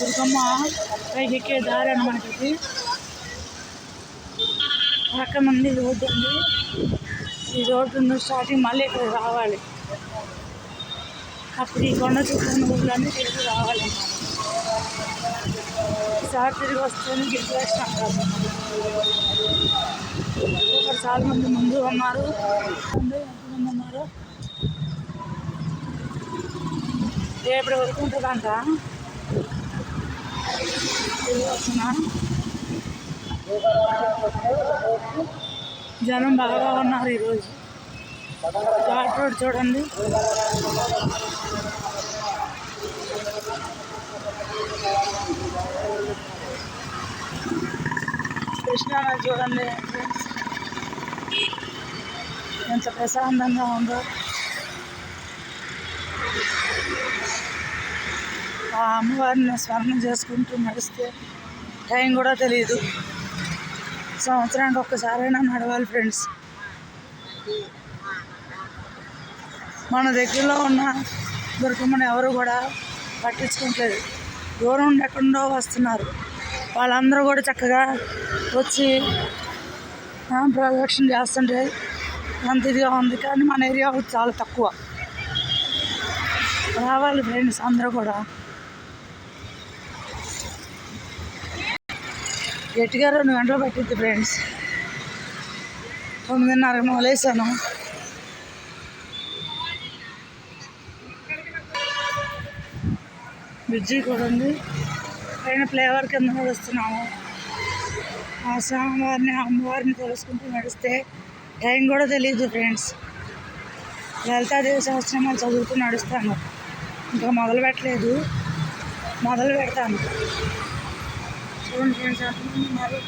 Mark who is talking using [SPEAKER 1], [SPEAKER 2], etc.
[SPEAKER 1] దుర్గమ్మ పైకి ఎక్కే దారి అన్నమాట ఇది. పక్కన ఉంది రోడ్డు ఉంది. ఈ రోడ్డు స్టార్టింగ్ మళ్ళీ ఇక్కడ రావాలి. అప్పుడు ఈ కొండ చుట్టూ ఊళ్ళన్నీ తిరిగి రావాలన్నమాట. ఈసారి తిరిగి వస్తేనే గిఫ్ట్ వేసినాం కదా. ఇక్కడ చాలా మంది ముందు ఉన్నారు. ఎంతమంది ఉన్నారు రేపటి వరకు ఉంటుందంట. వస్తున్నా జనం బాగా ఉన్నారు ఈరోజు. ఘాట్ రోడ్ చూడండి. కృష్ణానది చూడండి ఎంత ప్రశాంతంగా ఉందో. ఆ అమ్మవారిని స్మరణ చేసుకుంటూ నడిస్తే టైం కూడా తెలియదు. సంవత్సరానికి ఒక్కసారైనా నడవాలి ఫ్రెండ్స్. మన దగ్గరలో ఉన్న దుర్గమ్మని ఎవరు కూడా పట్టించుకోవట్లేదు. దూరం నుండి ఎక్కడో వస్తున్నారు. వాళ్ళందరూ కూడా చక్కగా వచ్చి ప్రదక్షిణ చేస్తుంటే అంత ఇదిగా ఉంది. కానీ మన ఏరియా చాలా తక్కువ. రావాలి ఫ్రెండ్స్ అందరూ కూడా. గట్టిగా 2 గంటలు పట్టింది ఫ్రెండ్స్. 9:30 మొదలేసాను. బ్రిడ్జి కూడా ఉంది. పైన ఫ్లేవర్ కింద నడుస్తున్నాము. ఆ స్వామివారిని అమ్మవారిని తెలుసుకుంటూ నడిస్తే టైం కూడా తెలియదు ఫ్రెండ్స్. లలితాదేవి సహస్రనామాలు చదువుతూ నడుస్తాను. ఇంకా మొదలు పెట్టలేదు, మొదలు పెడతాను. చూడండి ఫ్రెండ్స్ ఎంతమంది ఉన్నారు.